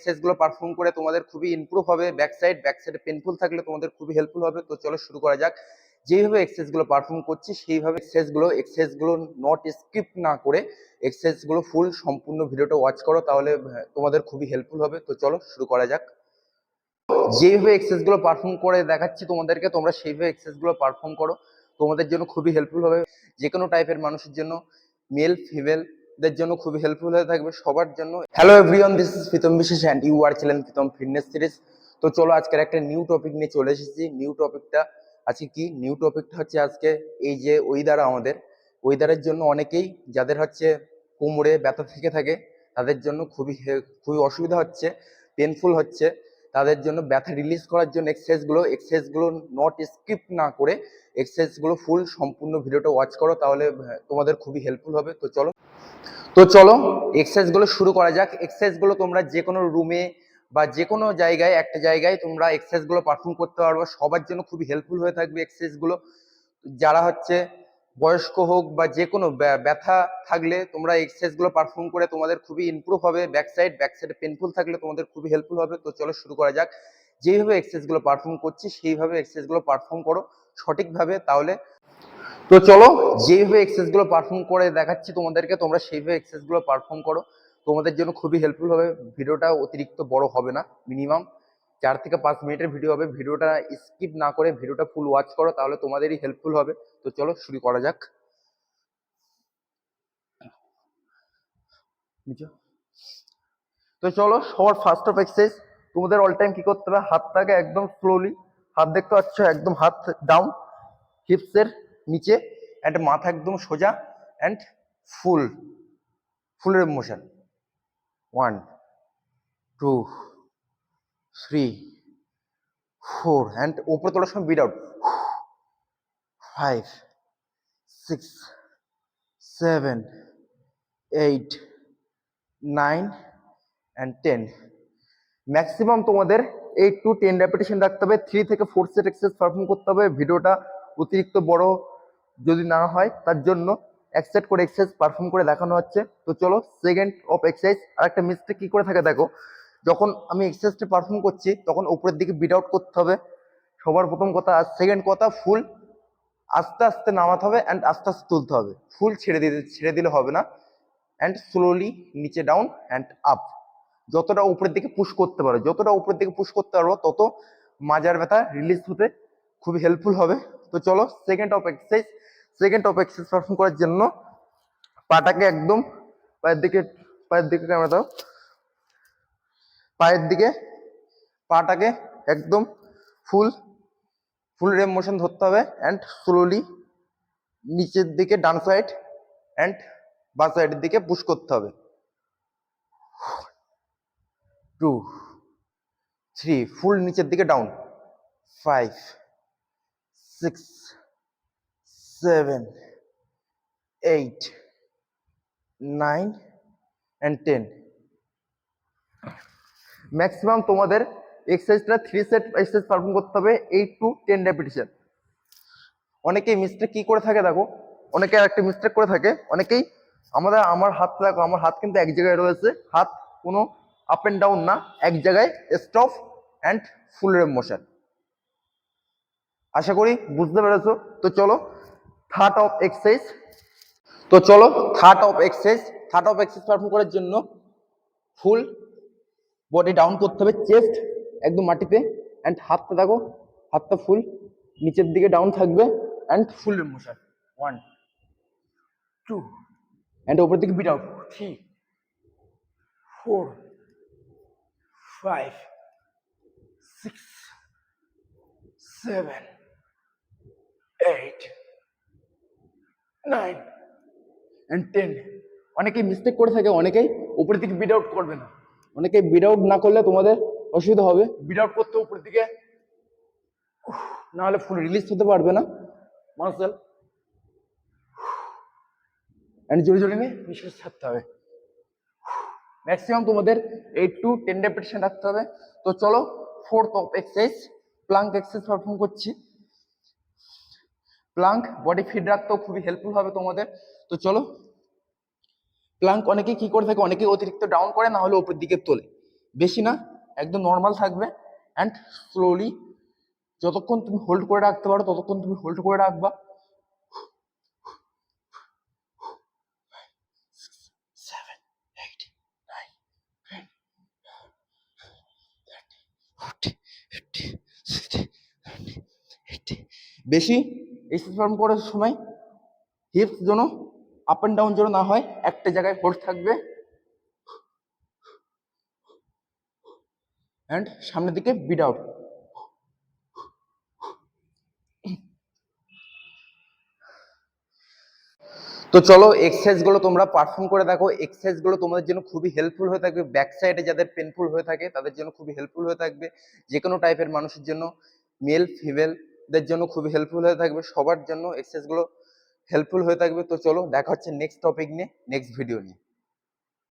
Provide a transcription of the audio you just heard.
এক্সারসাইজগুলো perform করে তোমাদের খুবই ইমপ্রুভ হবে। ব্যাক সাইডে পেনফুল থাকলে তোমাদের খুবই হেল্পফুল হবে। তো চলো শুরু করা যাক। যেভাবে এক্সারসাইজগুলো পারফর্ম করছি সেইভাবে এক্সারসাইজগুলো নট স্কিপ না করে এক্সারসাইজগুলো ফুল সম্পূর্ণ ভিডিওটা ওয়াচ করো, তাহলে তোমাদের খুবই হেল্পফুল হবে। তো চলো শুরু করা যাক। যেভাবে এক্সারসাইজগুলো পারফর্ম করে দেখাচ্ছি তোমাদেরকে, তোমরা সেইভাবে এক্সারসাইজগুলো পারফর্ম করো, তোমাদের জন্য খুবই হেল্পফুল হবে। যে কোনো টাইপের মানুষের জন্য, মেল ফিমেলদের জন্য খুবই হেল্পফুল হয়ে থাকবে, সবার জন্য। Hello everyone, this is Pritam Biswas and you are channel Pritam fitness series. তো চলো আজকের একটা নিউ টপিক নিয়ে চলে এসেছি। নিউ টপিকটা হচ্ছে আজকে এই যে ওয়েদারের জন্য অনেকেই যাদের হচ্ছে কোমরে ব্যথা থেকে থাকে, তাদের জন্য খুবই অসুবিধা হচ্ছে, পেনফুল হচ্ছে, তাদের জন্য ব্যথা রিলিজ করার জন্য এক্সারসাইজগুলো নট স্কিপ না করে এক্সারসাইজগুলো ফুল সম্পূর্ণ ভিডিওটা ওয়াচ করো, তাহলে তোমাদের খুবই হেল্পফুল হবে। তো চলো এক্সারসাইজগুলো শুরু করা যাক। এক্সারসাইজগুলো তোমরা যে কোনো রুমে বা যে কোনো জায়গায়, একটা জায়গায় তোমরা এক্সারসাইজগুলো পারফর্ম করতে পারবে, সবার জন্য খুবই হেল্পফুল হয়ে থাকবে এক্সারসাইজগুলো। যারা হচ্ছে বয়স্ক হোক বা যে কোনো ব্যথা থাকলে তোমরা এক্সারসাইজগুলো পারফর্ম করে তোমাদের খুবই ইমপ্রুভ হবে। ব্যাক সাইডে পেনফুল থাকলে তোমাদের খুবই হেল্পফুল হবে। তো চলো শুরু করা যাক। যেভাবে এক্সারসাইজগুলো পারফর্ম করছি সেইভাবে এক্সারসাইজগুলো পারফর্ম করো সঠিকভাবে, তাহলে। তো চলো যেভাবে এক্সারসাইজগুলো পারফর্ম করে দেখাচ্ছি তোমাদেরকে, তোমরা সেইভাবে এক্সারসাইজগুলো পারফর্ম করো, তোমাদের জন্য খুবই হেল্পফুল হবে। ভিডিওটা অতিরিক্ত বড় হবে না, মিনিমাম 4 থেকে 5 মিনিটের ভিডিও হবে। ভিডিওটা স্কিপ না করে ভিডিওটা ফুল ওয়াচ করো, তাহলে তোমাদেরই হেল্পফুল হবে। তো চলো শুরু করা যাক। তো চলো সবার ফার্স্ট অফ এক্সারসাইজ, তোমাদের অল টাইম কি করতে হবে, হাতটাকে একদম স্লোলি, হাত দেখতে পাচ্ছ, একদম হাত ডাউন হিপসের নিচে, অ্যান্ড মাথা একদম সোজা, and full rep motion. 1 2 3 4, and উপরে তোলার সময় ব্রিথ আউট। 5 6 7 8 9 অ্যান্ড 10। ম্যাক্সিমাম তোমাদের 8 to 10 রেপিটেশন রাখতে হবে। 3 থেকে 4 সেট এক্সারসাইজ পারফর্ম করতে হবে। ভিডিওটা অতিরিক্ত বড় যদি না হয় তার জন্য এক সেট করে এক্সারসাইজ পারফর্ম করে দেখানো হচ্ছে। তো চলো সেকেন্ড অফ এক্সারসাইজ। আর একটা মিস্টেক কি করে থাকে দেখো, যখন আমি এক্সারসাইজটা পারফর্ম করছি তখন উপরের দিকে ব্রিথ আউট করতে হবে, সবার প্রথম কথা। আর সেকেন্ড কথা, ফুল আস্তে আস্তে নামাতে হবে অ্যান্ড আস্তে আস্তে তুলতে হবে। ফুল ছেড়ে দিলে হবে না, অ্যান্ড স্লোলি নিচে ডাউন অ্যান্ড আপ। যতটা উপরের দিকে পুশ করতে পারো তত মাজার ব্যথা রিলিজ হতে খুবই হেল্পফুল হবে। তো চলো সেকেন্ড অফ এক্সারসাইজ পারফর্ম করার জন্য পাটাকে একদম পায়ের দিকে ক্যামেরা দাও, পাটাকে একদম ফুল রেপ মোশন ধরতে হবে, অ্যান্ড স্লোলি নিচের দিকে ডান সাইড অ্যান্ড বাঁ সাইডের দিকে পুশ করতে হবে। 2 3, ফুল নিচের দিকে ডাউন। 5 6 7 8 9 and 10। ম্যাক্সিমাম তোমাদের এক্সারসাইজটা 3 সেট এক্সারসাইজ পারফর্ম করতে হবে, 8 to 10 রেপিটেশন। অনেকেই মিস্টেক কি করে থাকে দেখো, অনেকেই আমার হাতটা দেখো, আমার হাত কিন্তু এক জায়গায় রয়েছে, হাত কোনো আপ এন্ড ডাউন না, এক জায়গায় stop and full rep motion. আশা করি বুঝতে পেরেছো। তো চলো থার্ড অফ এক্সারসাইজ পারফর্ম করার জন্য ফুল বডি ডাউন করতে হবে, চেস্ট একদম মাটিতে, অ্যান্ড হাতটা ফুল নিচের দিকে ডাউন থাকবে, and full rep motion. 1 2, and উপরের দিকে ব্রিথ আউট। 3 4 5 6 7 8 9 and 10। অনেকেই মিস্টেক করে থাকে, অনেকেই উপরের দিকে ব্রিথ আউট করবে না। অনেকে ব্রিথ আউট না করলে তোমাদের অসুবিধা হবে। ব্রিথ আউট করতে উপরের দিকে, না হলে ফুল রিলিজ হতে পারবে না মাসেল, এন্ড জোরে জোরে নিয়ে নিঃশ্বাস ছাড়তে হবে। ম্যাক্সিমাম তোমাদের 8 to 10 রেপিটেশন রাখতে হবে। তো চলো fourth of exercise, Planck exercise perform করছি। প্লাঙ্ক বডি ফিট রাখতেও খুবই হেল্পফুল হবে তোমাদের। তো চলো প্লাঙ্ক অনেকেই কি করে থাকে, অনেকেই অতিরিক্ত ডাউন করে, না হলে উপরের দিকে তোলে। বেশি না, একদম নর্মাল থাকবে। অ্যান্ড স্লোলি যতক্ষণ তুমি হোল্ড করে রাখতে পারো ততক্ষণ তুমি হোল্ড করে রাখবা। 7, 8, 9, 10, 30, 40, 50, 60, 70, 80। বেশি এক্সারসাইজ পারফর্ম করার সময় হিপস যেন আপ অ্যান্ড ডাউন যেন না হয়, একটা জায়গায় হোল্ড থাকবে। অ্যান্ড সামনের দিকে বিট আউট। তো চলো এক্সারসাইজগুলো তোমরা পারফর্ম করে দেখো। এক্সারসাইজগুলো তোমাদের জন্য খুবই হেল্পফুল হয়ে থাকবে। ব্যাক সাইডে যাদের পেনফুল হয়ে থাকে তাদের জন্য খুবই হেল্পফুল হয়ে থাকবে। যে কোনো টাইপের মানুষের জন্য, মেল ফিমেলদের জন্য খুবই হেল্পফুল হয়ে থাকবে। সবার জন্য এক্সারসাইজগুলো হেল্পফুল হয়ে থাকবে। তো চলো দেখা হচ্ছে নেক্সট টপিক নিয়ে, নেক্সট ভিডিও নিয়ে।